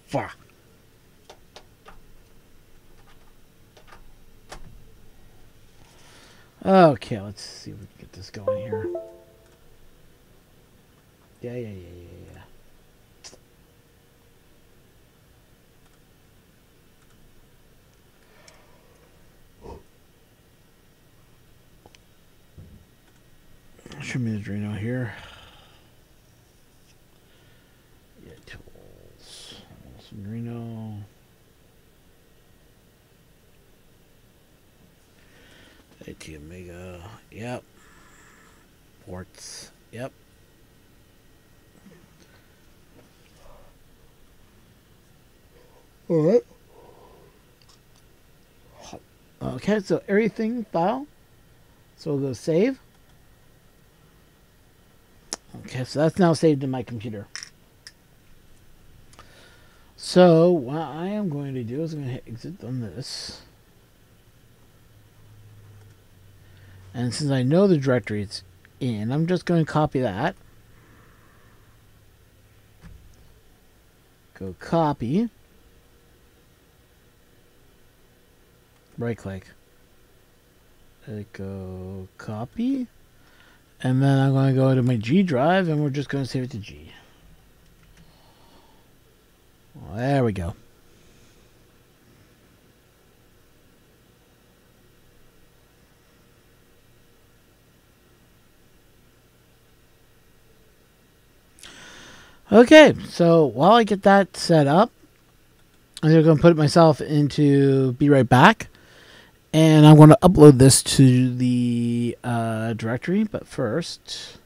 Fuck. Okay, let's see if we can get this going here. Yeah. Show me the Adreno here. Yeah, tools. Adreno. AT Omega. Yep. Ports. Yep. Alright. Okay, so everything file. So we'll go save. Okay, so that's now saved in my computer. So what I am going to do is I'm going to hit exit on this. And since I know the directory it's in, I'm just going to copy that. Go copy. Right click. Go copy. And then I'm going to go to my G drive and we're just going to save it to G. Well, there we go. Okay, so while I get that set up, I'm just going to put myself into Be Right Back. And I'm going to upload this to the directory. But first,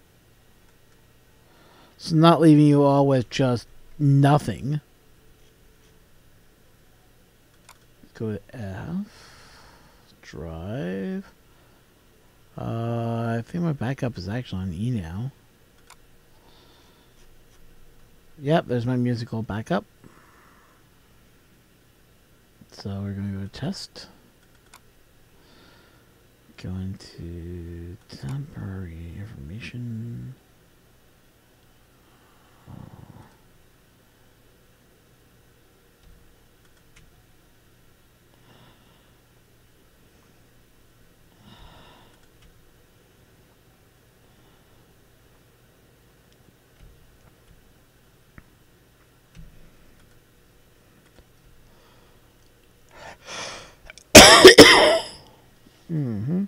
it's not leaving you all with just nothing. Go to F. Drive. I think my backup is actually on E now. Yep, there's my musical backup. So we're going to go to test. Go into temporary information. Mm-hmm.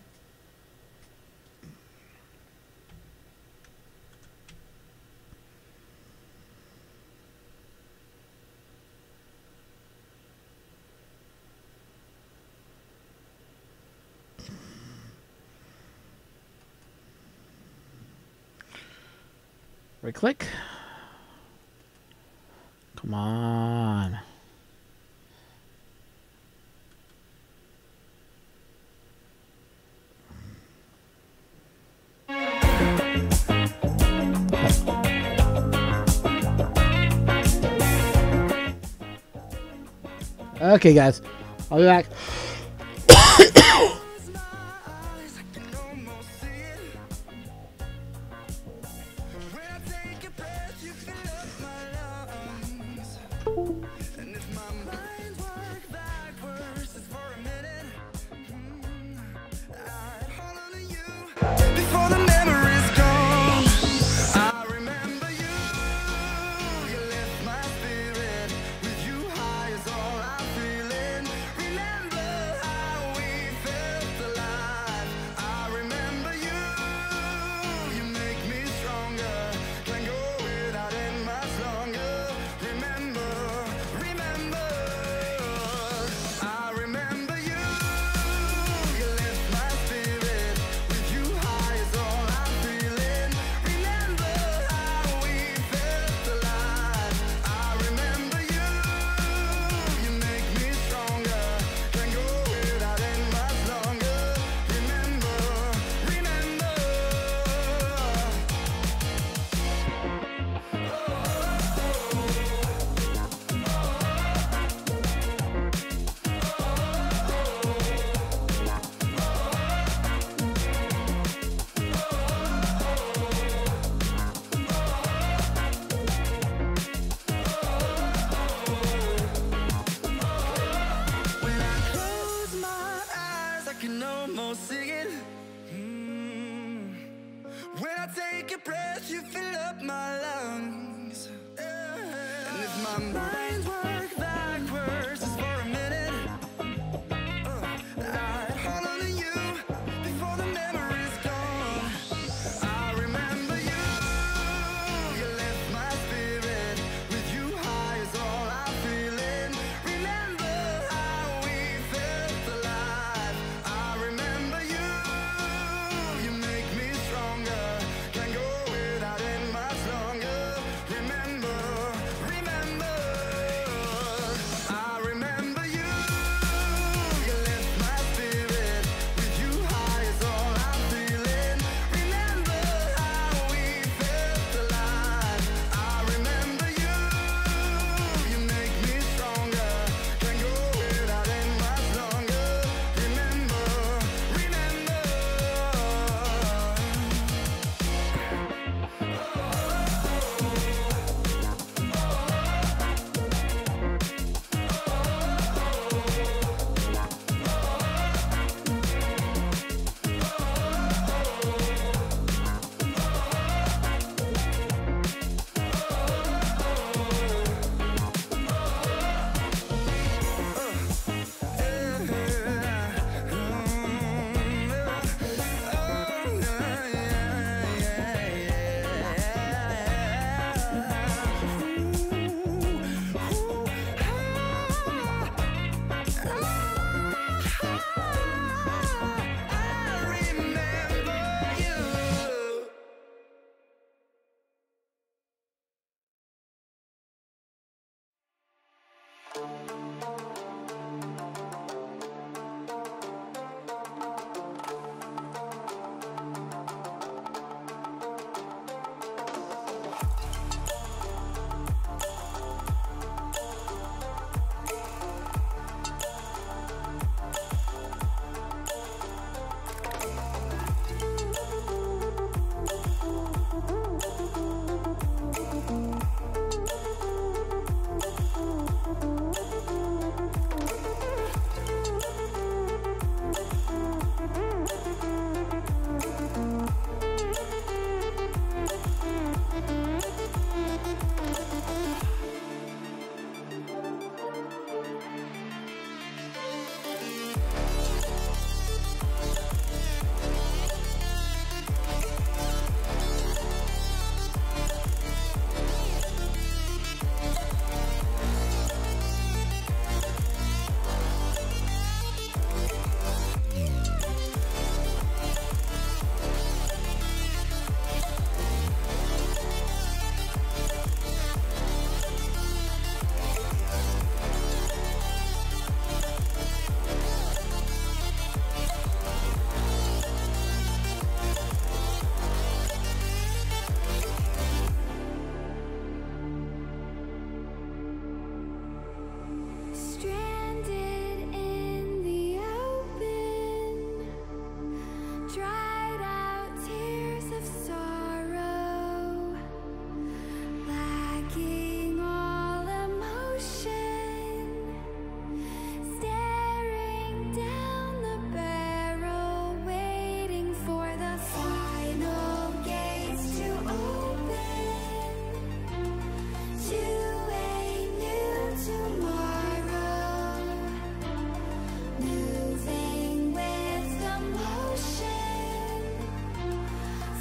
Right click. Come on. Okay, guys. I'll be back. Before the memory's gone, I remember you. You lift my spirit. With you high is all I'm feeling. Remember how we felt alive. I remember you. You make me stronger. Can't go without it much longer. Remember, remember. I remember you. You lift my spirit. With you high is all I'm feeling. Remember how we felt alive. I remember you. You make me stronger. Can't go without it much longer. Remember, remember. When I close my eyes, I can almost see it. When I take a breath, you fill up my lungs. And if my mind works backwards just for a minute, I'd hold on to you before the memory's gone. I remember you. You lift my spirit. With you high is all I'm feeling. Remember how we felt alive. I remember you. You make me stronger. Can't go without it much longer. remember you. Stranded in the open, dried out tears of sorrow, lacking all emotion, staring down the barrel, waiting for the final gates to open to a new tomorrow, moving with the motion,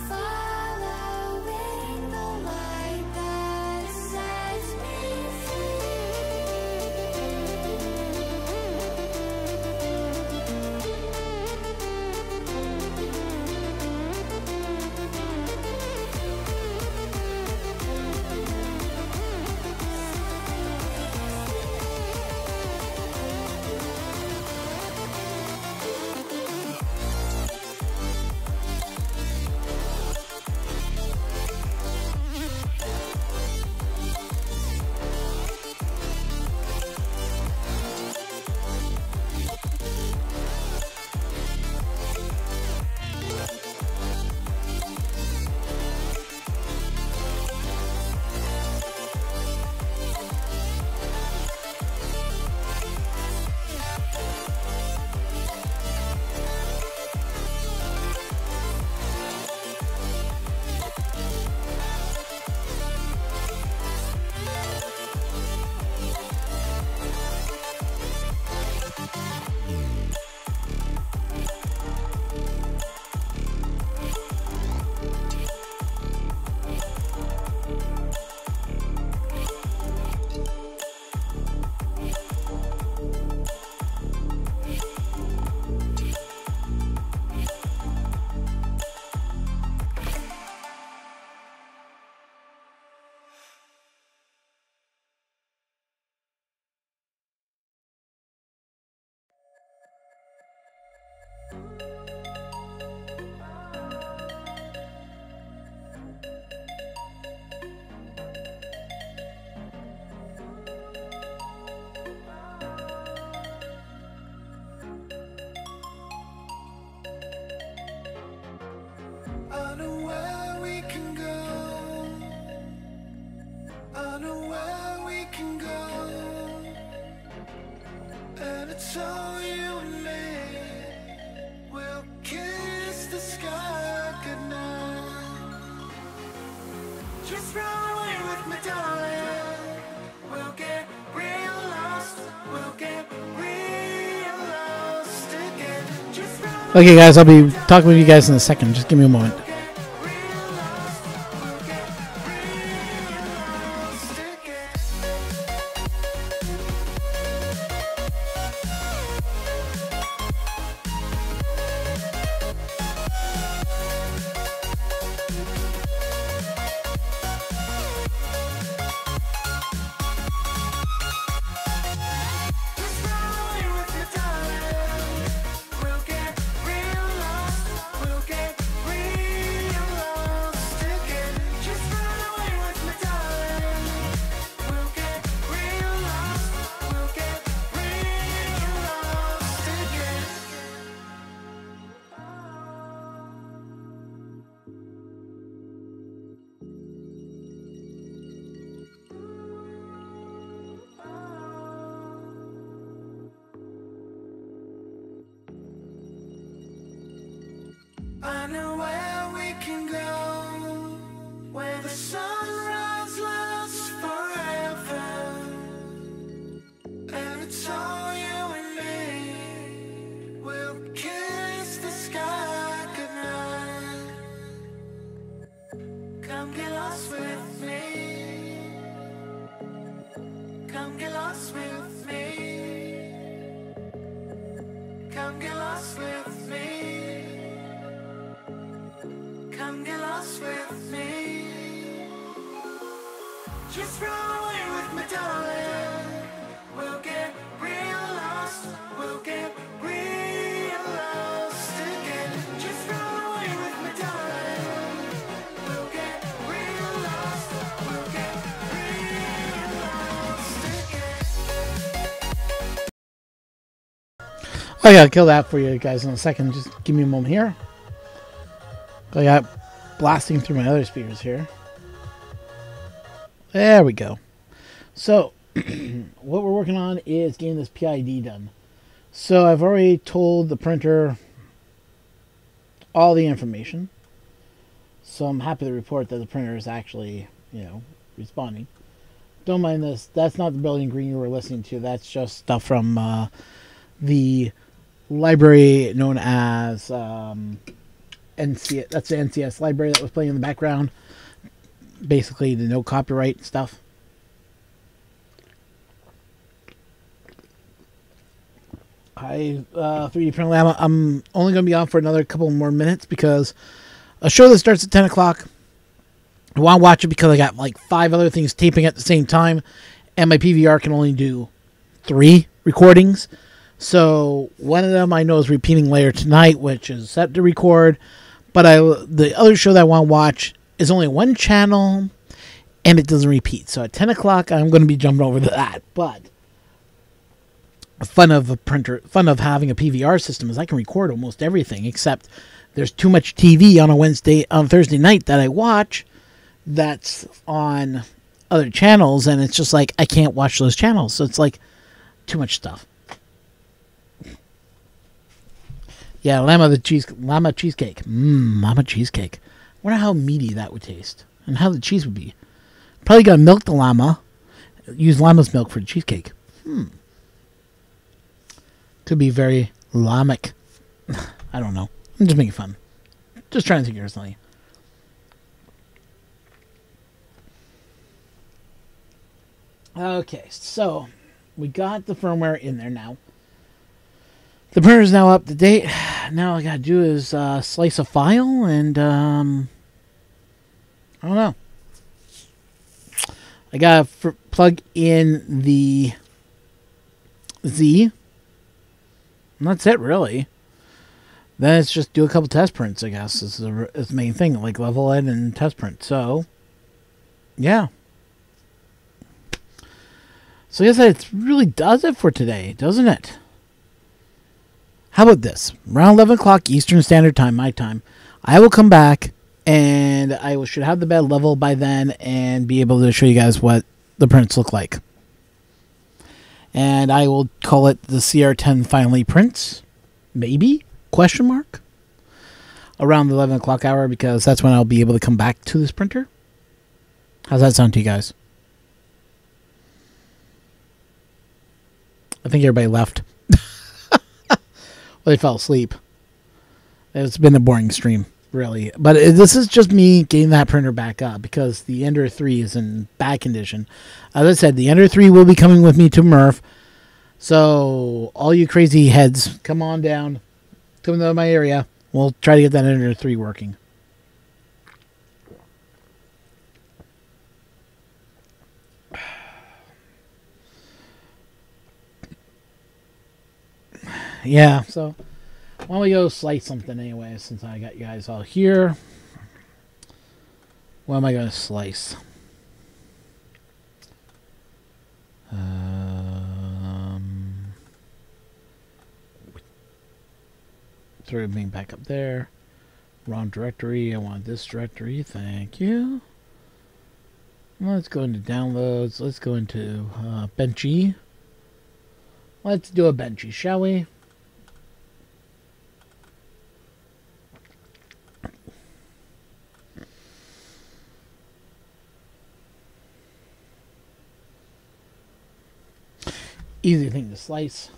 following the light that sets me I know where we can go. I know where we can go. And it's all you and me. We'll kiss the sky goodnight. Just run away with me, darling. We'll get real lost. We'll get real lost again. Just run away. Okay, guys, I'll be talking with you guys in a second. Just give me a moment. I know where we can go, where the sunrise lasts forever, and it's all you and me. We'll kiss the sky goodnight. Come get lost with me. Come get lost with me. Come get lost with me. Come get lost with me. Just run away with me, darling. We'll get real lost. We'll get real lost again. Just run away with me, darling. We'll get real lost. We'll get real lost again. I gotta kill that for you guys in a second. Just give me a moment here. I got blasting through my other speakers here. There we go. So, what we're working on is getting this PID done. So, I've already told the printer all the information. So, I'm happy to report that the printer is actually, responding. Don't mind this. That's not the Brilliant Green you were listening to. That's just stuff from the library known as NCS. That's the NCS library that was playing in the background. Basically, the no copyright stuff. I 3D print llama. I'm only going to be on for another couple more minutes because a show that starts at 10 o'clock. I want to watch it because I got like 5 other things taping at the same time, and my PVR can only do 3 recordings. So one of them I know is repeating later tonight, which is set to record. But the other show that I want to watch is only 1 channel, and it doesn't repeat. So at 10 o'clock, I'm going to be jumping over to that. But the fun of a printer, fun of having a PVR system is I can record almost everything, except there's too much TV on Thursday night that I watch that's on other channels, and it's just like I can't watch those channels. So it's like too much stuff. Yeah, llama cheesecake. Llama cheesecake. Wonder how meaty that would taste, and how the cheese would be. Probably gotta milk the llama. Use llama's milk for the cheesecake. Could be very llamic. I don't know. I'm just making fun. Just trying to think personally. Okay, so we got the firmware in there now. The printer is now up to date. Now all I gotta do is slice a file and I don't know. I gotta plug in the Z. And that's it, really. Then it's just do a couple test prints, I guess, is the main thing, like level ed and test print. So, yeah. So I guess that really does it for today, doesn't it? How about this? Around 11 o'clock Eastern Standard Time, my time, I will come back and I should have the bed level by then and be able to show you guys what the prints look like. And I will call it the CR10 finally prints. Maybe? Question mark? Around the 11 o'clock hour, because that's when I'll be able to come back to this printer. How's that sound to you guys? I think everybody left. Well, they fell asleep. It's been a boring stream, really. But this is just me getting that printer back up because the Ender 3 is in bad condition. As I said, the Ender 3 will be coming with me to Murph. So, all you crazy heads, come on down. Come to my area. We'll try to get that Ender 3 working. Yeah, so why don't we go slice something anyway, since I got you guys all here. What am I going to slice? Throw everything back up there. Wrong directory. I want this directory. Thank you. Let's go into downloads. Let's go into Benchy. Let's do a Benchy, shall we? Easy thing to slice.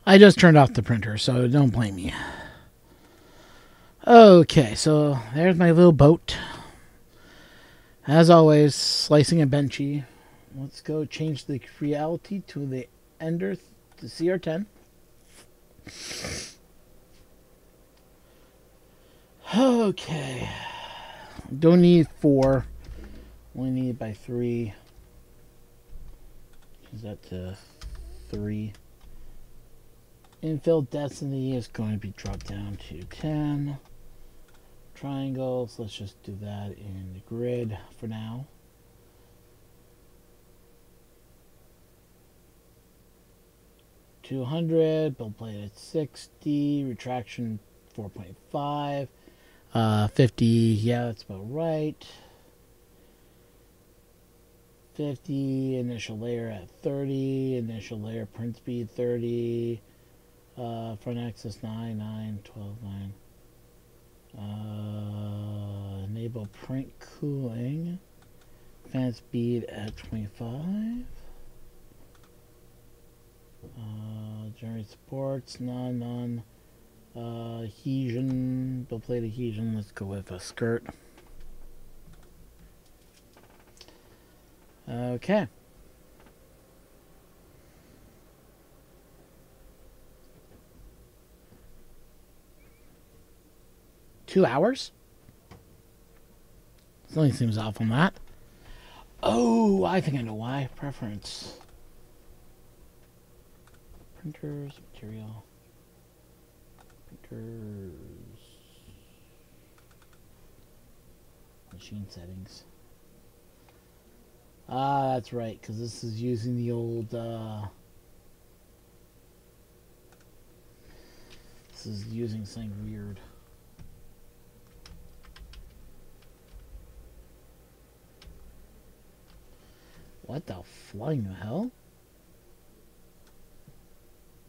I just turned off the printer, so don't blame me. Okay, so there's my little boat. As always, slicing a benchy. Let's go change the reality to the Ender to CR10. Okay. Don't need 4. Only need it by 3. Change that to 3. Infill density is going to be dropped down to 10. Triangles, let's just do that in the grid for now. $200, build plate at 60, retraction 4.5, 50, yeah, that's about right. 50, initial layer at 30, initial layer print speed 30. Front axis 9, 12, 9. Enable print cooling. Fan speed at 25. Generate supports, none. Adhesion, build plate adhesion. Let's go with a skirt. Okay. $2 hours? Something seems off on that. Oh, I think I know why. Preference. Printers, material. Printers. Machine settings. Ah, that's right, because this is using the old, this is using something weird. What the flying hell?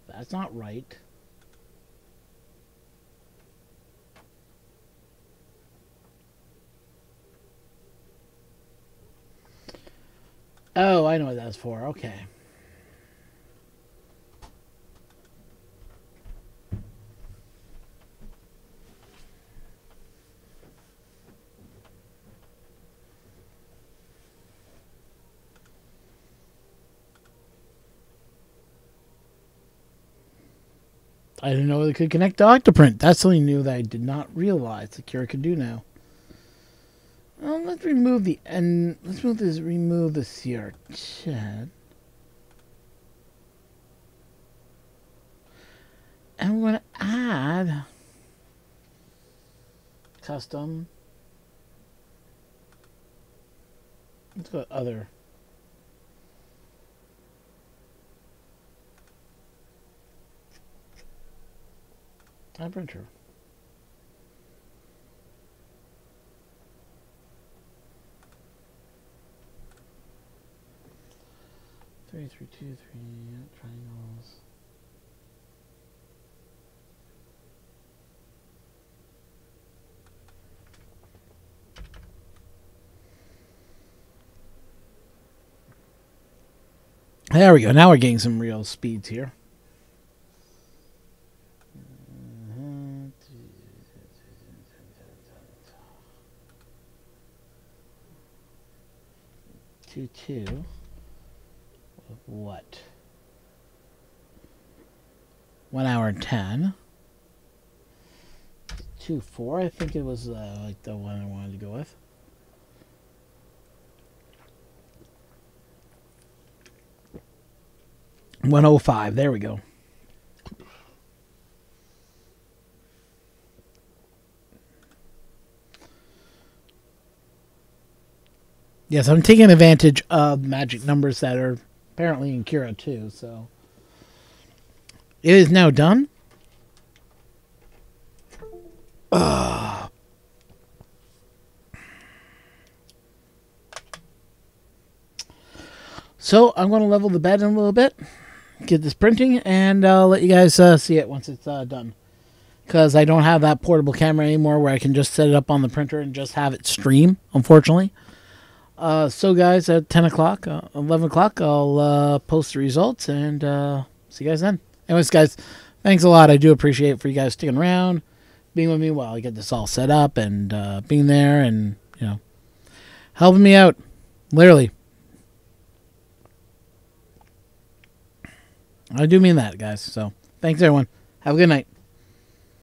That's not right. Oh, I know what that's for. Okay. I didn't know it could connect to Octoprint. That's something new that I did not realize the Cura could do now. Well, let's remove the N. Let's remove the CR10. And we're going to add custom. Let's go other. Printer. Three, triangles. There we go. Now we're getting some real speeds here. Two. What? 1 hour and 10. 2.4. I think it was like the one I wanted to go with. 105. There we go. Yes, I'm taking advantage of magic numbers that are apparently in Kira too, so it is now done. So I'm going to level the bed in a little bit, get this printing, and I'll let you guys see it once it's done. Because I don't have that portable camera anymore where I can just set it up on the printer and just have it stream, unfortunately. So guys, at 10 o'clock, 11 o'clock, I'll post the results and see you guys then. Anyways, guys, thanks a lot. I do appreciate it for you guys sticking around, being with me while I get this all set up, and being there and, you know, helping me out. Literally. I do mean that, guys. So, thanks, everyone. Have a good night.